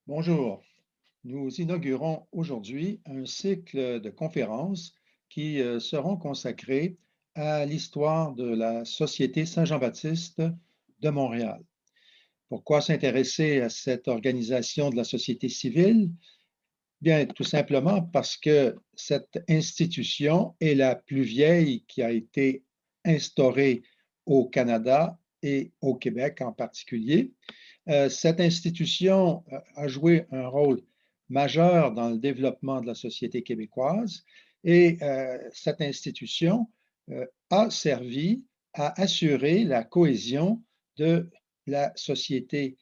Bonjour, nous inaugurons aujourd'hui un cycle de conférences qui seront consacrées à l'histoire de la Société Saint-Jean-Baptiste de Montréal. Pourquoi s'intéresser à cette organisation de la société civile? Bien, tout simplement parce que cette institution est la plus vieille qui a été instaurée au Canada et au Québec en particulier. Cette institution a joué un rôle majeur dans le développement de la société québécoise et cette institution a servi à assurer la cohésion de la société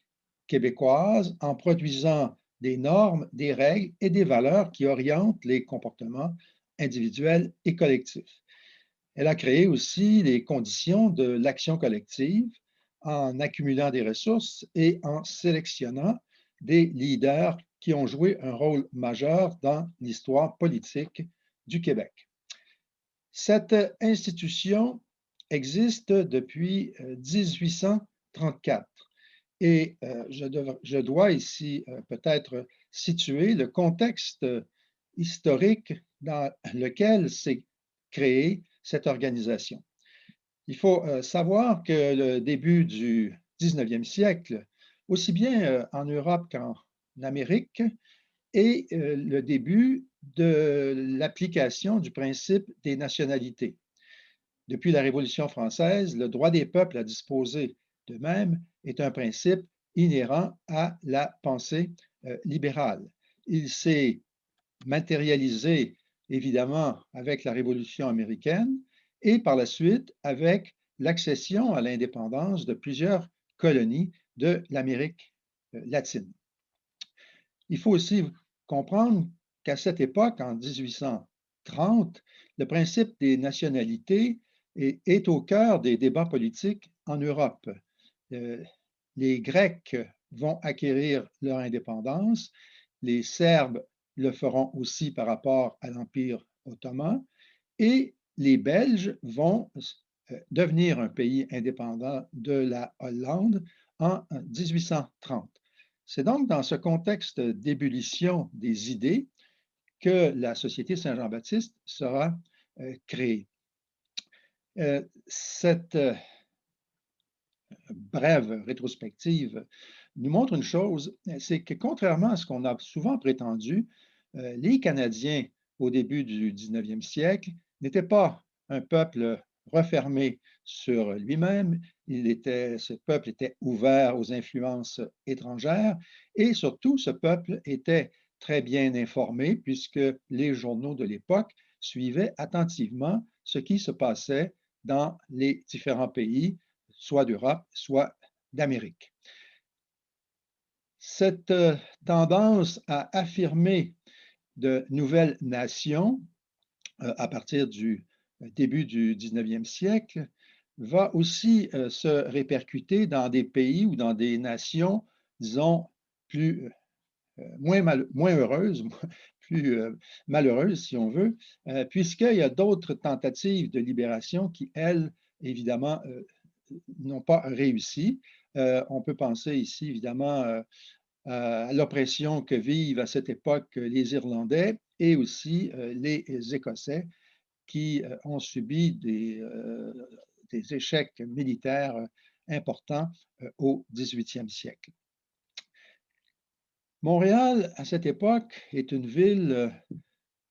québécoise en produisant des normes, des règles et des valeurs qui orientent les comportements individuels et collectifs. Elle a créé aussi les conditions de l'action collective en accumulant des ressources et en sélectionnant des leaders qui ont joué un rôle majeur dans l'histoire politique du Québec. Cette institution existe depuis 1834 et je dois ici peut-être situer le contexte historique dans lequel s'est créée cette organisation. Il faut savoir que le début du 19e siècle, aussi bien en Europe qu'en Amérique, est le début de l'application du principe des nationalités. Depuis la Révolution française, le droit des peuples à disposer d'eux-mêmes est un principe inhérent à la pensée libérale. Il s'est matérialisé évidemment avec la Révolution américaine et par la suite avec l'accession à l'indépendance de plusieurs colonies de l'Amérique latine. Il faut aussi comprendre qu'à cette époque, en 1830, le principe des nationalités est au cœur des débats politiques en Europe. Euh, les Grecs vont acquérir leur indépendance, les Serbes le feront aussi par rapport à l'Empire ottoman, et les Belges vont devenir un pays indépendant de la Hollande en 1830. C'est donc dans ce contexte d'ébullition des idées que la Société Saint-Jean-Baptiste sera créée. Cette brève rétrospective nous montre une chose, c'est que contrairement à ce qu'on a souvent prétendu, les Canadiens au début du 19e siècle n'étaient pas un peuple refermé sur lui-même, ce peuple était ouvert aux influences étrangères et surtout ce peuple était très bien informé puisque les journaux de l'époque suivaient attentivement ce qui se passait dans les différents pays soit d'Europe, soit d'Amérique. Cette tendance à affirmer de nouvelles nations à partir du début du 19e siècle va aussi se répercuter dans des pays ou dans des nations, disons, plus, moins heureuses, plus malheureuses, si on veut, puisqu'il y a d'autres tentatives de libération qui, elles, évidemment, n'ont pas réussi. On peut penser ici, évidemment, à l'oppression que vivent à cette époque les Irlandais et aussi les Écossais qui ont subi des échecs militaires importants au 18e siècle. Montréal, à cette époque, est une ville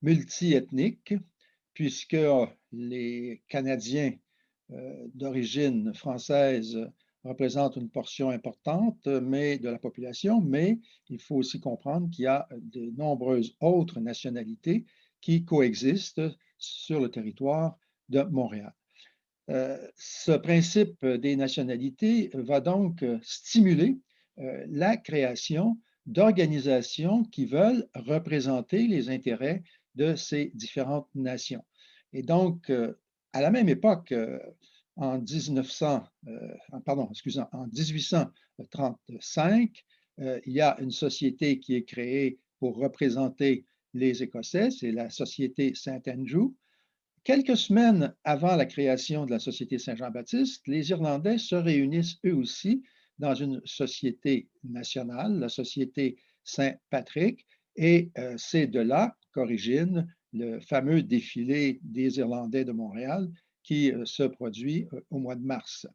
multiethnique, puisque les Canadiens d'origine française représentent une portion importante de la population, mais il faut aussi comprendre qu'il y a de nombreuses autres nationalités qui coexistent sur le territoire de Montréal. Ce principe des nationalités va donc stimuler la création d'organisations qui veulent représenter les intérêts de ces différentes nations. Et donc, à la même époque, en 1900, en 1835, il y a une société qui est créée pour représenter les Écossais, c'est la Société Saint-Andrew. Quelques semaines avant la création de la Société Saint-Jean-Baptiste, les Irlandais se réunissent eux aussi dans une société nationale, la Société Saint-Patrick, et c'est de là qu'origine le fameux défilé des Irlandais de Montréal qui se produit au mois de mars.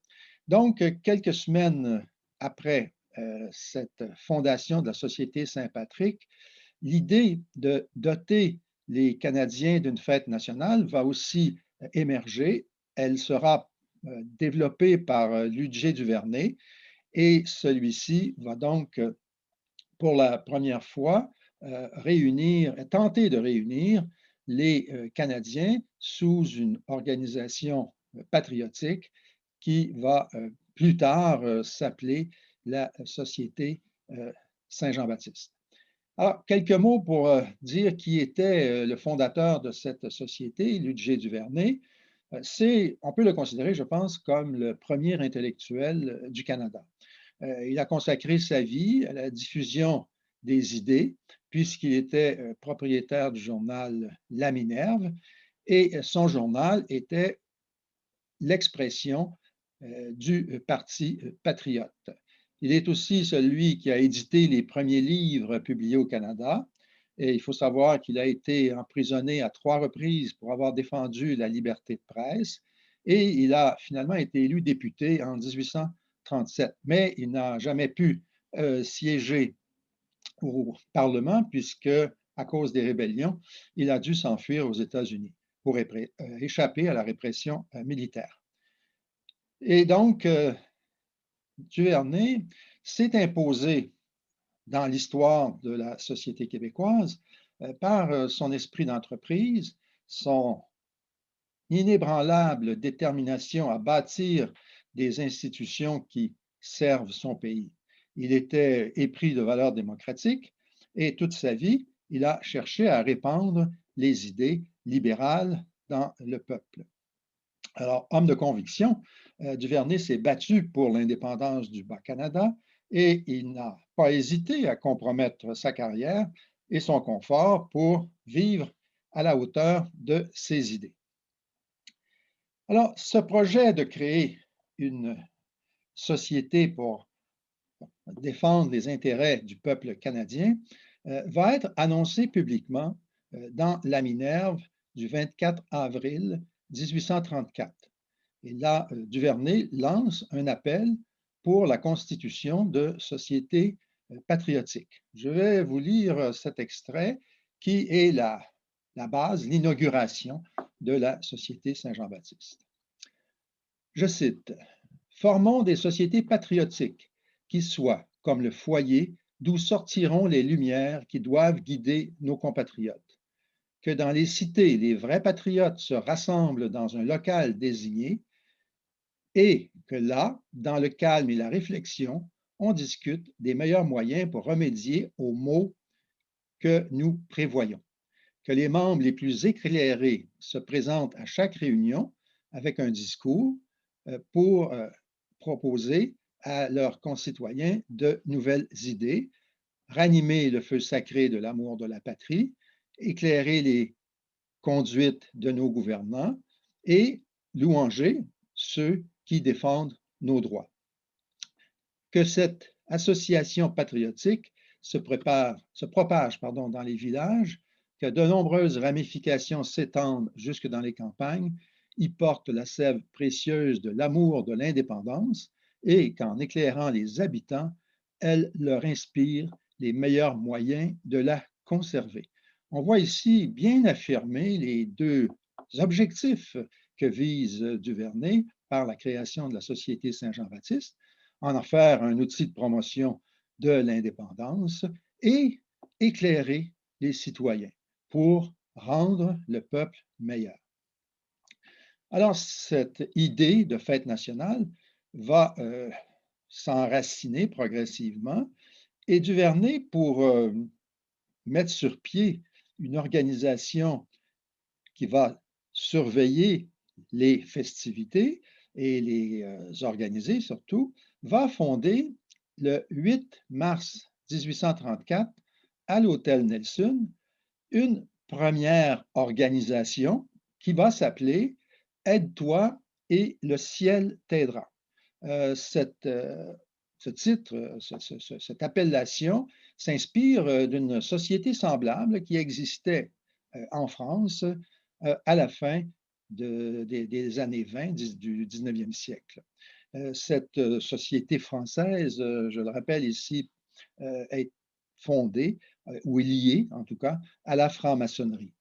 Donc, quelques semaines après cette fondation de la Société Saint-Patrick, l'idée de doter les Canadiens d'une fête nationale va aussi émerger. Elle sera développée par Ludger Duvernay et celui-ci va donc, pour la première fois, tenter de réunir les Canadiens sous une organisation patriotique qui va plus tard s'appeler la Société Saint-Jean-Baptiste. Alors, quelques mots pour dire qui était le fondateur de cette société, Ludger Duvernay. On peut le considérer, je pense, comme le premier intellectuel du Canada. Il a consacré sa vie à la diffusion des idées, puisqu'il était propriétaire du journal La Minerve, et son journal était l'expression du Parti patriote. Il est aussi celui qui a édité les premiers livres publiés au Canada. Et il faut savoir qu'il a été emprisonné à 3 reprises pour avoir défendu la liberté de presse. Et il a finalement été élu député en 1837. Mais il n'a jamais pu siéger au Parlement puisque, à cause des rébellions, il a dû s'enfuir aux États-Unis pour échapper à la répression militaire. Et donc, Duvernay s'est imposé dans l'histoire de la société québécoise par son esprit d'entreprise, son inébranlable détermination à bâtir des institutions qui servent son pays. Il était épris de valeurs démocratiques et toute sa vie, il a cherché à répandre les idées libérales dans le peuple. Alors, homme de conviction, Duvernay s'est battu pour l'indépendance du Bas-Canada et il n'a pas hésité à compromettre sa carrière et son confort pour vivre à la hauteur de ses idées. Alors, ce projet de créer une société pour défendre les intérêts du peuple canadien va être annoncé publiquement dans La Minerve du 24 avril 1834. Et là, Duvernay lance un appel pour la constitution de sociétés patriotiques. Je vais vous lire cet extrait qui est la base, l'inauguration de la Société Saint-Jean-Baptiste. Je cite, « Formons des sociétés patriotiques qui soient comme le foyer d'où sortiront les lumières qui doivent guider nos compatriotes. Que dans les cités, les vrais patriotes se rassemblent dans un local désigné et que là, dans le calme et la réflexion, on discute des meilleurs moyens pour remédier aux maux que nous prévoyons. Que les membres les plus éclairés se présentent à chaque réunion avec un discours pour proposer à leurs concitoyens de nouvelles idées, ranimer le feu sacré de l'amour de la patrie, éclairer les conduites de nos gouvernants et louanger ceux qui défendent nos droits. Que cette association patriotique se propage dans les villages, que de nombreuses ramifications s'étendent jusque dans les campagnes, y portent la sève précieuse de l'amour de l'indépendance et qu'en éclairant les habitants, elle leur inspire les meilleurs moyens de la conserver. On voit ici bien affirmer les deux objectifs que vise Duvernay par la création de la Société Saint-Jean-Baptiste, en faire un outil de promotion de l'indépendance et éclairer les citoyens pour rendre le peuple meilleur. Alors, cette idée de fête nationale va s'enraciner progressivement et Duvernay, pour mettre sur pied une organisation qui va surveiller les festivités et les organiser surtout, va fonder le 8 mars 1834 à l'Hôtel Nelson une première organisation qui va s'appeler Aide-toi et le ciel t'aidera. Cette ce titre, cette appellation s'inspire d'une société semblable qui existait en France à la fin des années 20 du 19e siècle. Cette société française, je le rappelle ici, est fondée ou est liée, en tout cas, à la franc-maçonnerie.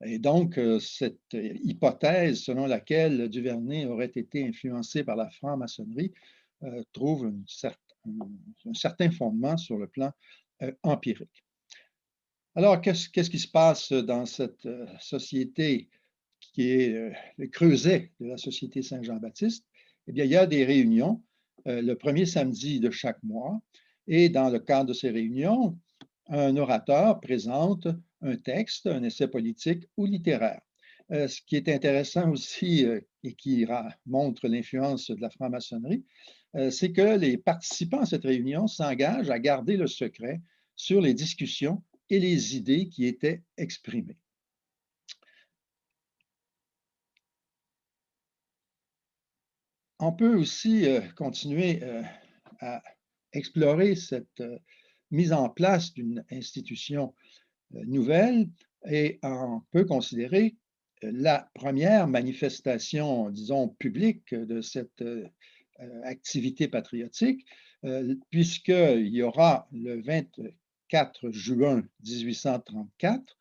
Et donc, cette hypothèse selon laquelle Duvernay aurait été influencé par la franc-maçonnerie trouve un certain fondement sur le plan empirique. Alors, qu'est-ce qui se passe dans cette société qui est le creuset de la Société Saint-Jean-Baptiste? Eh bien, il y a des réunions le premier samedi de chaque mois, et dans le cadre de ces réunions, un orateur présente un texte, un essai politique ou littéraire. Ce qui est intéressant aussi et qui montre l'influence de la franc-maçonnerie, c'est que les participants à cette réunion s'engagent à garder le secret sur les discussions et les idées qui étaient exprimées. On peut aussi continuer à explorer cette mise en place d'une institution nouvelle et on peut considérer la première manifestation, disons, publique de cette activité patriotique, puisqu'il y aura le 24 juin 1834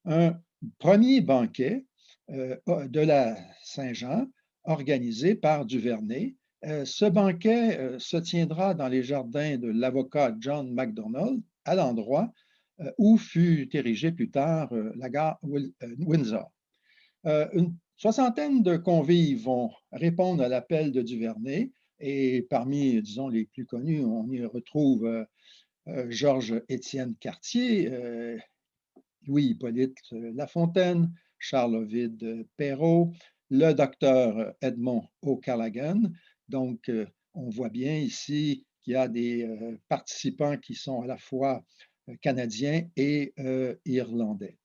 un premier banquet de la Saint-Jean organisé par Duvernay. Ce banquet se tiendra dans les jardins de l'avocat John MacDonald, à l'endroit où fut érigée plus tard la gare Windsor. Une soixantaine de convives vont répondre à l'appel de Duvernay et parmi, disons, les plus connus, on y retrouve Georges-Étienne Cartier, Louis-Hippolyte Lafontaine, Charles-Ovid Perrault, le docteur Edmond O'Callaghan. Donc, on voit bien ici qu'il y a des participants qui sont à la fois canadiens et irlandais.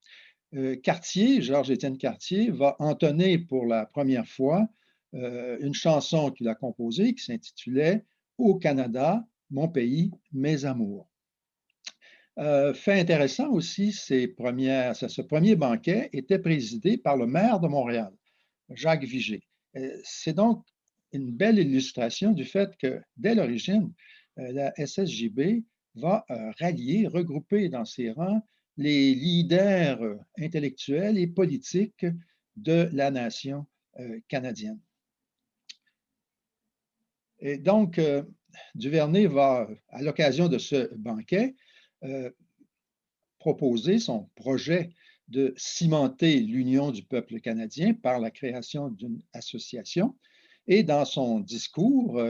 Cartier, Georges-Étienne Cartier, va entonner pour la première fois une chanson qu'il a composée qui s'intitulait Au Canada, mon pays, mes amours. Fait intéressant aussi, ce premier banquet était présidé par le maire de Montréal, Jacques Vigée. C'est donc une belle illustration du fait que, dès l'origine, la SSJB va rallier, regrouper dans ses rangs les leaders intellectuels et politiques de la nation canadienne. Et donc, Duvernay va, à l'occasion de ce banquet, proposer son projet de cimenter l'union du peuple canadien par la création d'une association. Et dans son discours,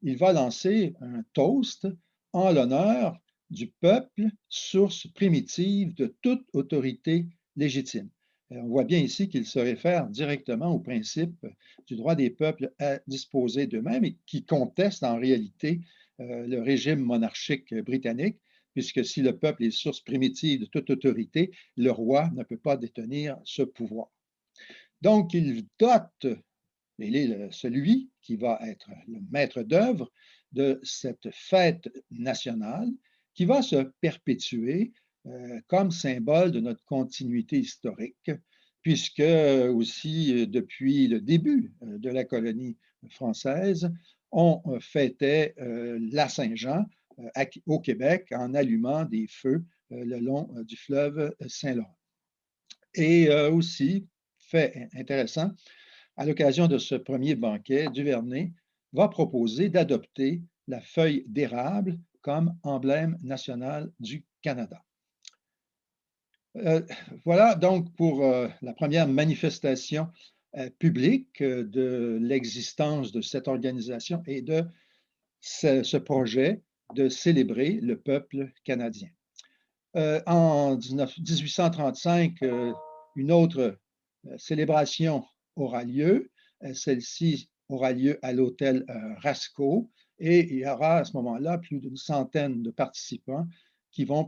il va lancer un toast en l'honneur du peuple, source primitive de toute autorité légitime. On voit bien ici qu'il se réfère directement au principe du droit des peuples à disposer d'eux-mêmes et qui conteste en réalité le régime monarchique britannique, puisque si le peuple est source primitive de toute autorité, le roi ne peut pas détenir ce pouvoir. Donc, il dote, il est celui qui va être le maître d'œuvre de cette fête nationale qui va se perpétuer comme symbole de notre continuité historique, puisque aussi depuis le début de la colonie française, on fêtait la Saint-Jean au Québec en allumant des feux le long du fleuve Saint-Laurent. Et aussi, fait intéressant, à l'occasion de ce premier banquet, Duvernay va proposer d'adopter la feuille d'érable comme emblème national du Canada. Voilà donc pour la première manifestation publique de l'existence de cette organisation et de ce projet de célébrer le peuple canadien. En 1835, une autre célébration aura lieu. Celle-ci aura lieu à l'hôtel Rasco et il y aura à ce moment-là plus d'une centaine de participants qui vont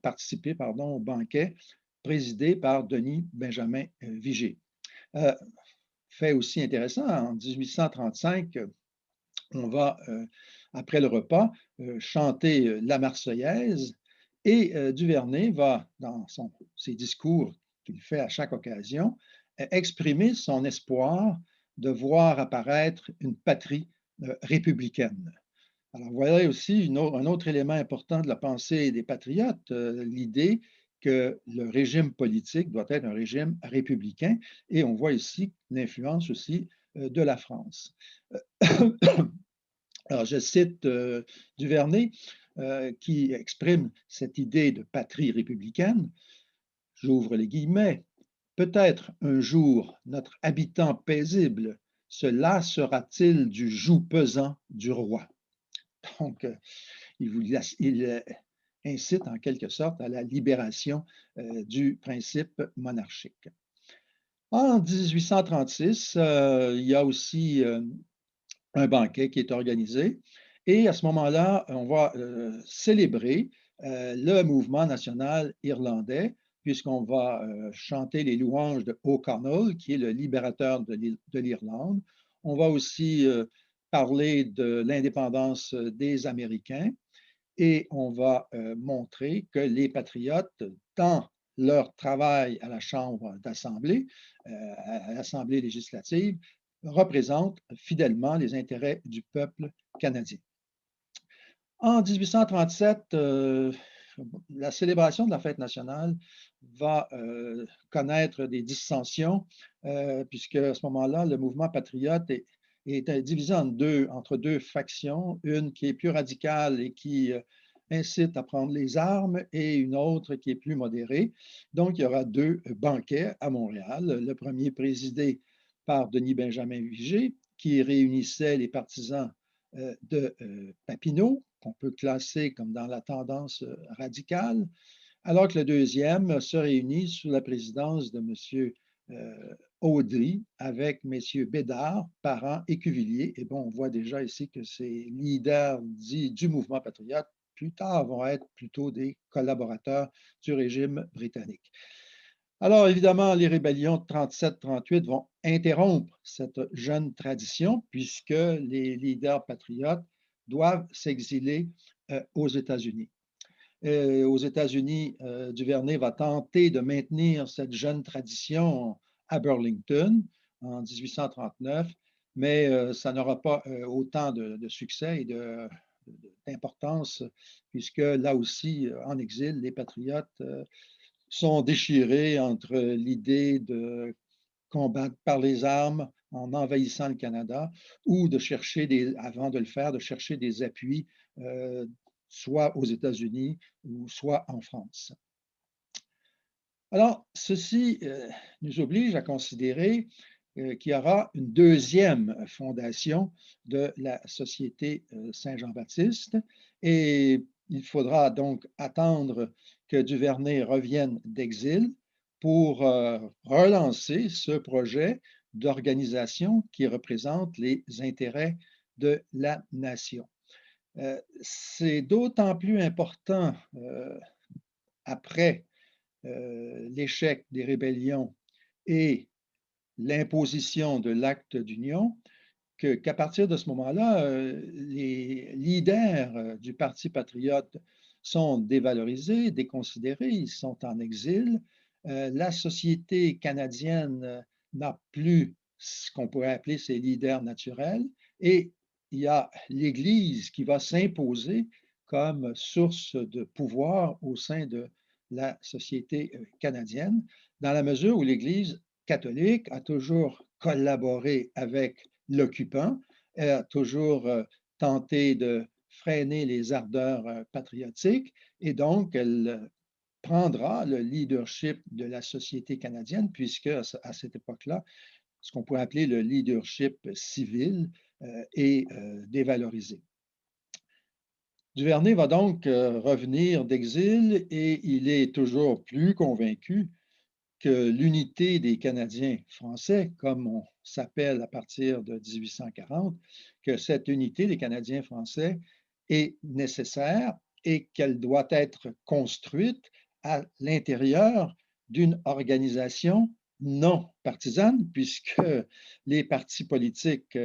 participer au banquet présidé par Denis Benjamin Vigée. Fait aussi intéressant, en 1835, On va, après le repas, chanter la Marseillaise et Duvernay va, dans ses discours qu'il fait à chaque occasion, exprimer son espoir de voir apparaître une patrie républicaine. Alors voilà aussi un autre élément important de la pensée des patriotes, l'idée que le régime politique doit être un régime républicain et on voit ici l'influence aussi de la France. Alors, je cite Duvernay qui exprime cette idée de patrie républicaine. J'ouvre les guillemets. Peut-être un jour notre habitant paisible se lassera-t-il du joug pesant du roi. Donc, il incite en quelque sorte à la libération du principe monarchique. En 1836, il y a aussi un banquet qui est organisé. Et à ce moment-là, on va célébrer le mouvement national irlandais, puisqu'on va chanter les louanges de O'Connell, qui est le libérateur de l'Irlande. On va aussi parler de l'indépendance des Américains et on va montrer que les patriotes, dans leur travail à la Chambre d'Assemblée, à l'Assemblée législative, représentent fidèlement les intérêts du peuple canadien. En 1837, la célébration de la fête nationale va connaître des dissensions, puisque à ce moment-là, le mouvement patriote est divisé entre deux factions, une qui est plus radicale et qui incite à prendre les armes, et une autre qui est plus modérée. Donc, il y aura deux banquets à Montréal. Le premier présidé par Denis Benjamin Vigée, qui réunissait les partisans de Papineau, qu'on peut classer comme dans la tendance radicale, alors que le deuxième se réunit sous la présidence de M. Audry avec M. Bédard, Parent et Cuvillier. Et bon, on voit déjà ici que ces leaders dits du mouvement patriote, plus tard, vont être plutôt des collaborateurs du régime britannique. Alors, évidemment, les rébellions de 37-38 vont interrompre cette jeune tradition puisque les leaders patriotes doivent s'exiler aux États-Unis. Aux États-Unis, Duvernay va tenter de maintenir cette jeune tradition à Burlington en 1839, mais ça n'aura pas autant de succès et d'importance, puisque là aussi, en exil, les patriotes sont déchirés entre l'idée de combattre par les armes en envahissant le Canada ou de chercher, avant de le faire, de chercher des appuis soit aux États-Unis ou soit en France. Alors, ceci nous oblige à considérer qu'il y aura une deuxième fondation de la Société Saint-Jean-Baptiste et il faudra donc attendre que Duvernay revienne d'exil pour relancer ce projet d'organisation qui représente les intérêts de la nation. C'est d'autant plus important après l'échec des rébellions et l'imposition de l'acte d'union qu'à partir de ce moment-là, les leaders du Parti patriote sont dévalorisés, déconsidérés, ils sont en exil. La société canadienne n'a plus ce qu'on pourrait appeler ses leaders naturels et il y a l'Église qui va s'imposer comme source de pouvoir au sein de la société canadienne, dans la mesure où l'Église catholique a toujours collaboré avec l'occupant, a toujours tenté de freiner les ardeurs patriotiques et donc elle prendra le leadership de la société canadienne puisque à cette époque-là, ce qu'on pourrait appeler le leadership civil est dévalorisé. Duvernay va donc revenir d'exil et il est toujours plus convaincu que l'unité des Canadiens français, comme on s'appelle à partir de 1840, que cette unité des Canadiens français est nécessaire et qu'elle doit être construite à l'intérieur d'une organisation non partisane, puisque les partis politiques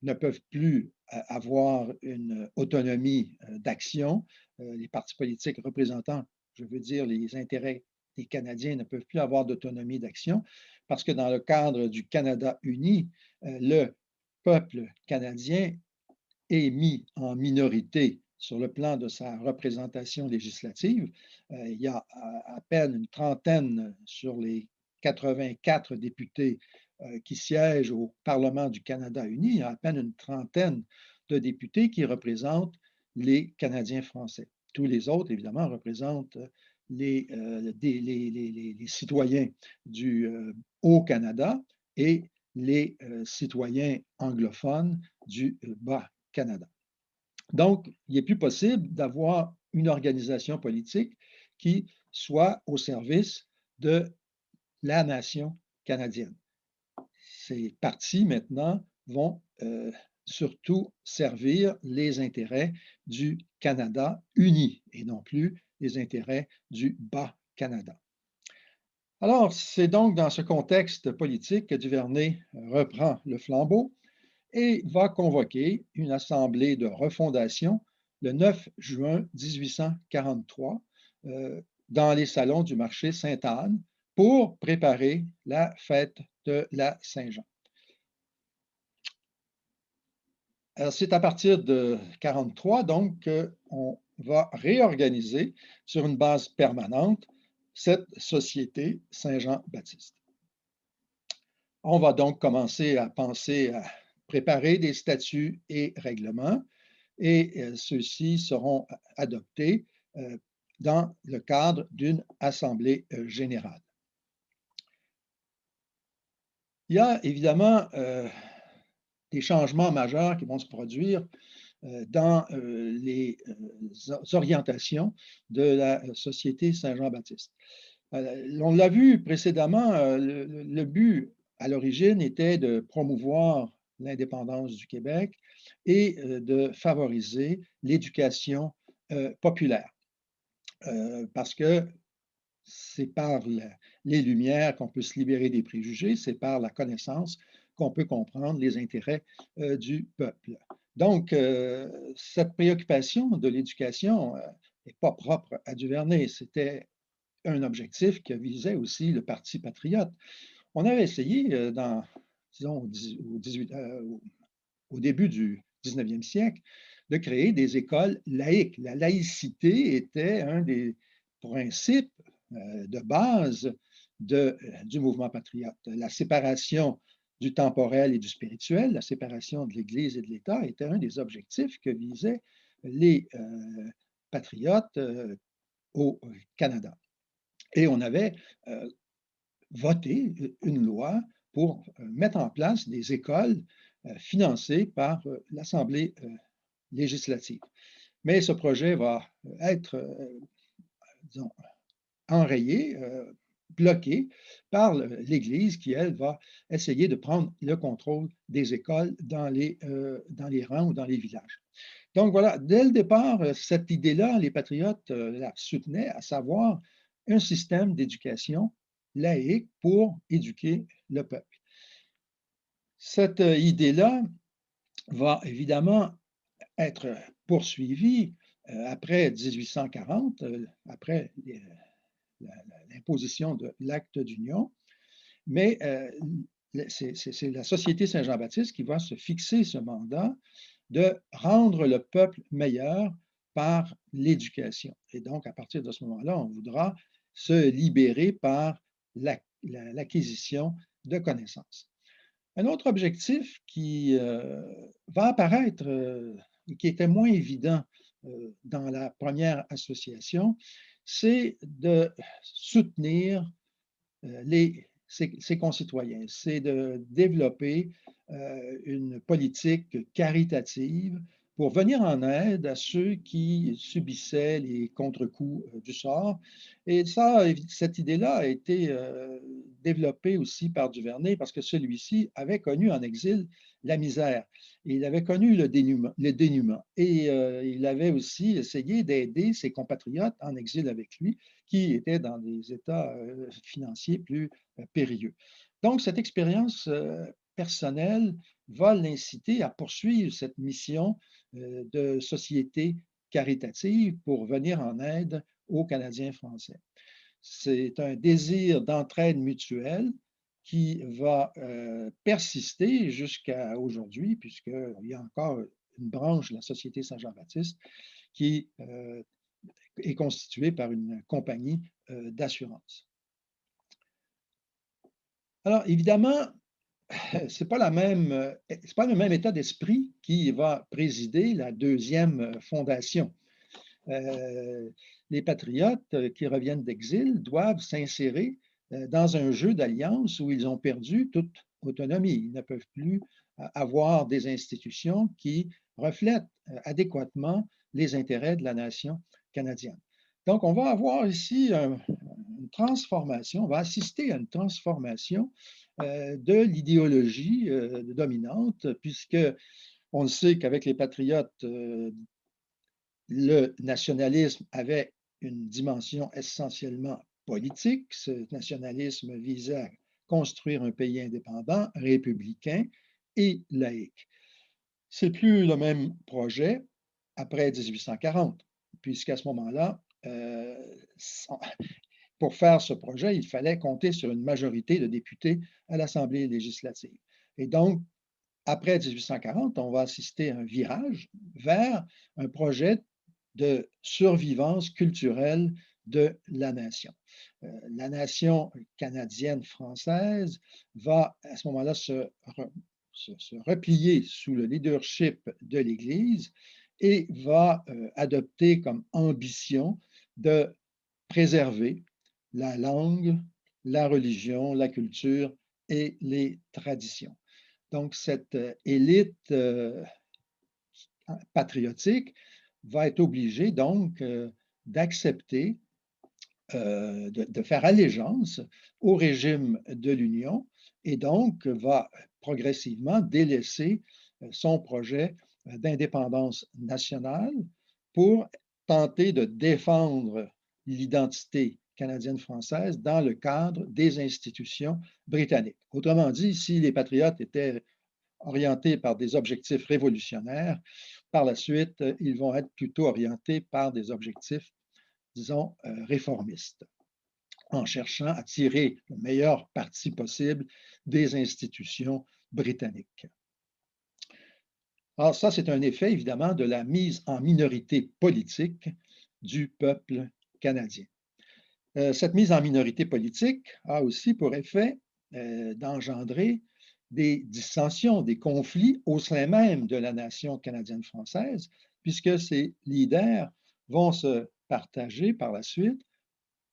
ne peuvent plus avoir une autonomie d'action. Les partis politiques représentant, je veux dire, les intérêts des Canadiens ne peuvent plus avoir d'autonomie d'action parce que dans le cadre du Canada uni, le peuple canadien est mis en minorité sur le plan de sa représentation législative. Il y a à peine une trentaine sur les 84 députés qui siègent au Parlement du Canada uni, il y a à peine une trentaine de députés qui représentent les Canadiens français. Tous les autres, évidemment, représentent les citoyens du Haut-Canada et les citoyens anglophones du Bas-Canada. Donc, il n'est plus possible d'avoir une organisation politique qui soit au service de la nation canadienne. Ces partis, maintenant, vont surtout servir les intérêts du Canada uni et non plus les intérêts du Bas-Canada. Alors, c'est donc dans ce contexte politique que Duvernay reprend le flambeau et va convoquer une assemblée de refondation le 9 juin 1843 dans les salons du marché Sainte-Anne pour préparer la fête de la Saint-Jean. Alors, c'est à partir de 1943, donc, qu'on va réorganiser sur une base permanente cette société Saint-Jean-Baptiste. On va donc commencer à penser à préparer des statuts et règlements, et ceux-ci seront adoptés dans le cadre d'une assemblée générale. Il y a évidemment des changements majeurs qui vont se produire dans les orientations de la Société Saint-Jean-Baptiste. On l'a vu précédemment, le but à l'origine était de promouvoir l'indépendance du Québec et de favoriser l'éducation populaire. Parce que c'est par les Lumières qu'on peut se libérer des préjugés, c'est par la connaissance qu'on peut comprendre les intérêts du peuple. Donc, cette préoccupation de l'éducation n'est pas propre à Duvernay, c'était un objectif que visait aussi le Parti patriote. On avait essayé, disons, au début du 19e siècle, de créer des écoles laïques. La laïcité était un des principes de base du mouvement patriote. La séparation du temporel et du spirituel, la séparation de l'Église et de l'État était un des objectifs que visaient les patriotes au Canada. Et on avait voté une loi pour mettre en place des écoles financées par l'Assemblée législative. Mais ce projet va être, disons, enrayé, bloqué par l'Église qui, elle, va essayer de prendre le contrôle des écoles dans les rangs ou dans les villages. Donc voilà, dès le départ, cette idée-là, les patriotes la soutenaient, à savoir un système d'éducation laïque pour éduquer le peuple. Cette idée-là va évidemment être poursuivie après 1840, après l'imposition de l'acte d'union, mais c'est la Société Saint-Jean-Baptiste qui va se fixer ce mandat de rendre le peuple meilleur par l'éducation. Et donc, à partir de ce moment-là, on voudra se libérer par l'acquisition de connaissances. Un autre objectif qui va apparaître et qui était moins évident dans la première association, c'est de soutenir ses concitoyens, c'est de développer une politique caritative pour venir en aide à ceux qui subissaient les contre-coups du sort. Et ça, cette idée-là a été développée aussi par Duvernay parce que celui-ci avait connu en exil la misère. Il avait connu le dénuement et il avait aussi essayé d'aider ses compatriotes en exil avec lui qui étaient dans des états financiers plus périlleux. Donc, cette expérience personnel va l'inciter à poursuivre cette mission de société caritative pour venir en aide aux Canadiens français. C'est un désir d'entraide mutuelle qui va persister jusqu'à aujourd'hui, puisqu'il y a encore une branche de la Société Saint-Jean-Baptiste qui est constituée par une compagnie d'assurance. Alors, évidemment, ce n'est pas le même état d'esprit qui va présider la deuxième fondation. Les patriotes qui reviennent d'exil doivent s'insérer dans un jeu d'alliance où ils ont perdu toute autonomie. Ils ne peuvent plus avoir des institutions qui reflètent adéquatement les intérêts de la nation canadienne. Donc, on va avoir ici une transformation, on va assister à une transformation de l'idéologie dominante, puisque on sait qu'avec les patriotes, le nationalisme avait une dimension essentiellement politique. Ce nationalisme visait à construire un pays indépendant, républicain et laïque. Ce n'est plus le même projet après 1840, puisqu'à ce moment-là, pour faire ce projet, il fallait compter sur une majorité de députés à l'Assemblée législative. Et donc, après 1840, on va assister à un virage vers un projet de survivance culturelle de la nation. La nation canadienne-française va à ce moment-là se replier sous le leadership de l'Église et va adopter comme ambition de préserver la langue, la religion, la culture et les traditions. Donc, cette élite patriotique va être obligée donc d'accepter, de faire allégeance au régime de l'Union et donc va progressivement délaisser son projet d'indépendance nationale pour tenter de défendre l'identité canadienne-française dans le cadre des institutions britanniques. Autrement dit, si les patriotes étaient orientés par des objectifs révolutionnaires, par la suite, ils vont être plutôt orientés par des objectifs, disons, réformistes, en cherchant à tirer le meilleur parti possible des institutions britanniques. Alors ça, c'est un effet, évidemment, de la mise en minorité politique du peuple canadien. Cette mise en minorité politique a aussi pour effet d'engendrer des dissensions, des conflits au sein même de la nation canadienne-française, puisque ces leaders vont se partager par la suite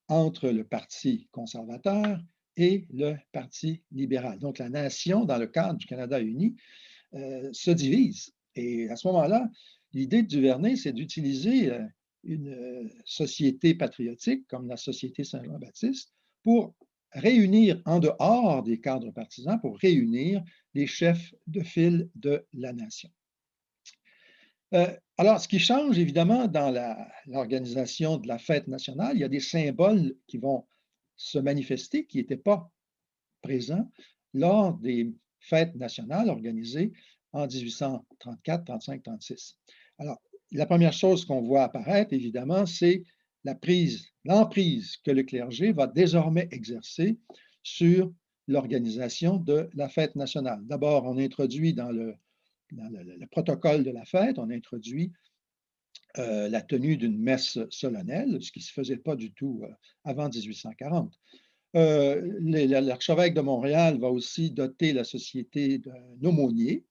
entre le Parti conservateur et le Parti libéral. Donc, la nation, dans le cadre du Canada uni, se divise. Et à ce moment-là, l'idée de Duvernay, c'est d'utiliser une société patriotique comme la Société Saint-Jean-Baptiste pour réunir en dehors des cadres partisans, pour réunir les chefs de file de la nation. Alors, ce qui change évidemment dans l'organisation de la fête nationale, il y a des symboles qui vont se manifester qui n'étaient pas présents lors des fêtes nationales organisées en 1834, 35, 36. Alors, la première chose qu'on voit apparaître, évidemment, c'est l'emprise que le clergé va désormais exercer sur l'organisation de la fête nationale. D'abord, on introduit dans le protocole de la fête, on introduit la tenue d'une messe solennelle, ce qui ne se faisait pas du tout avant 1840. L'archevêque de Montréal va aussi doter la société d'un aumônier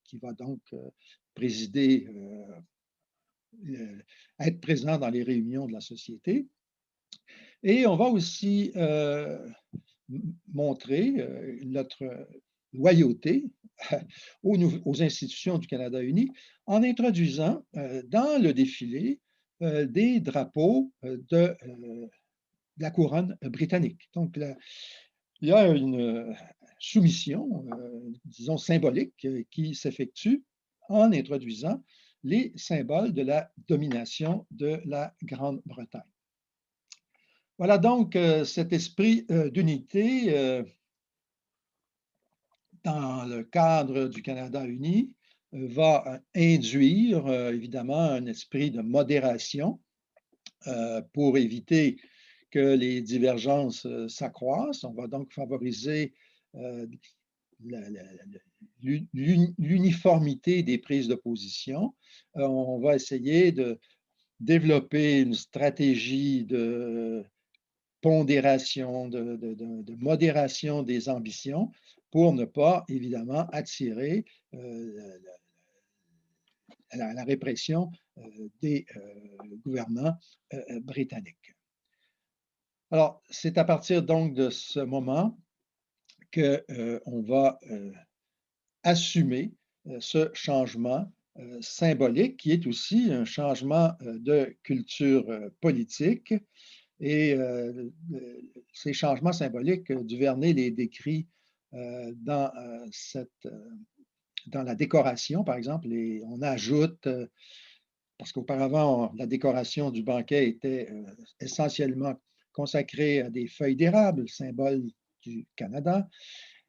qui va donc présider, être présent dans les réunions de la société. Et on va aussi montrer notre loyauté aux institutions du Canada uni en introduisant dans le défilé des drapeaux de la couronne britannique. Donc, il y a une soumission, disons, symbolique qui s'effectue en introduisant les symboles de la domination de la Grande-Bretagne. Voilà donc cet esprit d'unité dans le cadre du Canada uni, va induire évidemment un esprit de modération pour éviter que les divergences s'accroissent. On va donc favoriser l'uniformité des prises de position. On va essayer de développer une stratégie de pondération, de modération des ambitions pour ne pas, évidemment, attirer la répression des gouvernants britanniques. Alors, c'est à partir donc de ce moment qu'on va assumer ce changement symbolique qui est aussi un changement de culture politique. Et ces changements symboliques, Duvernay les décrit dans, dans la décoration, par exemple, on ajoute, parce qu'auparavant, la décoration du banquet était essentiellement consacrée à des feuilles d'érable, symbole du Canada.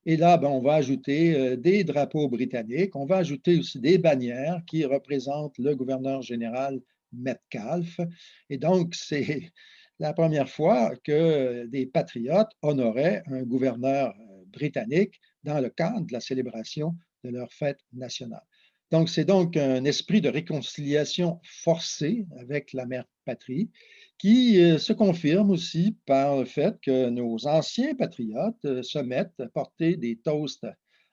Et là, ben, on va ajouter des drapeaux britanniques, on va ajouter aussi des bannières qui représentent le gouverneur général Metcalfe. Et donc, c'est la première fois que des patriotes honoraient un gouverneur britannique dans le cadre de la célébration de leur fête nationale. Donc, c'est donc un esprit de réconciliation forcée avec la mère patrie qui se confirme aussi par le fait que nos anciens patriotes se mettent à porter des toasts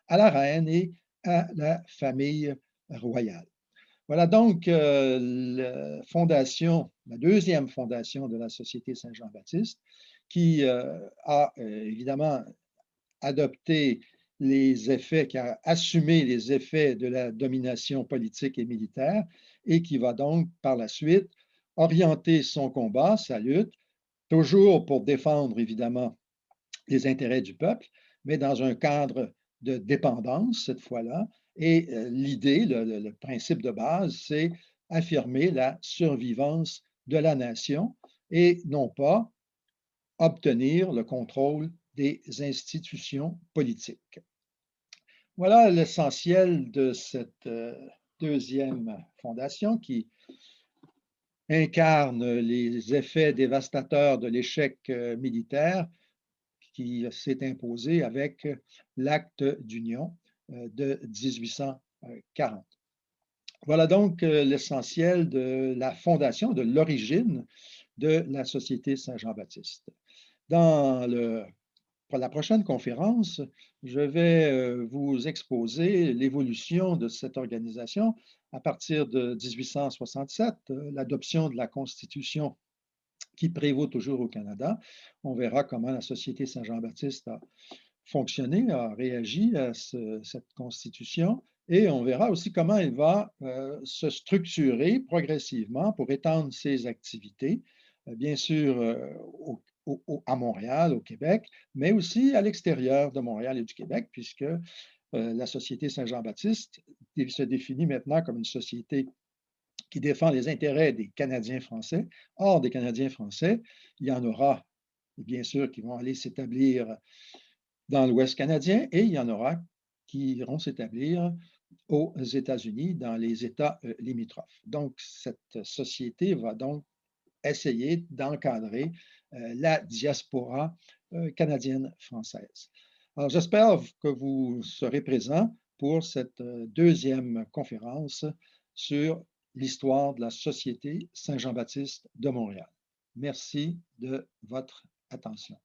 à la reine et à la famille royale. Voilà donc la deuxième fondation de la Société Saint-Jean-Baptiste, qui a évidemment adopté les effets, qui a assumé les effets de la domination politique et militaire et qui va donc par la suite orienter son combat, sa lutte, toujours pour défendre évidemment les intérêts du peuple, mais dans un cadre de dépendance cette fois-là. Et l'idée, le principe de base, c'est affirmer la survivance de la nation et non pas obtenir le contrôle des institutions politiques. Voilà l'essentiel de cette deuxième fondation qui incarne les effets dévastateurs de l'échec militaire qui s'est imposé avec l'acte d'union de 1840. Voilà donc l'essentiel de la fondation, de l'origine de la Société Saint-Jean-Baptiste. Pour la prochaine conférence, je vais vous exposer l'évolution de cette organisation à partir de 1867, l'adoption de la Constitution qui prévaut toujours au Canada. On verra comment la Société Saint-Jean-Baptiste a fonctionné, a réagi à cette Constitution, et on verra aussi comment elle va se structurer progressivement pour étendre ses activités, bien sûr à Montréal, au Québec, mais aussi à l'extérieur de Montréal et du Québec, puisque la Société Saint-Jean-Baptiste se définit maintenant comme une société qui défend les intérêts des Canadiens français. Or, des Canadiens français, il y en aura, bien sûr, qui vont aller s'établir dans l'Ouest canadien et il y en aura qui iront s'établir aux États-Unis, dans les États limitrophes. Donc, cette société va donc essayer d'encadrer la diaspora canadienne-française. Alors, j'espère que vous serez présents pour cette deuxième conférence sur l'histoire de la Société Saint-Jean-Baptiste de Montréal. Merci de votre attention.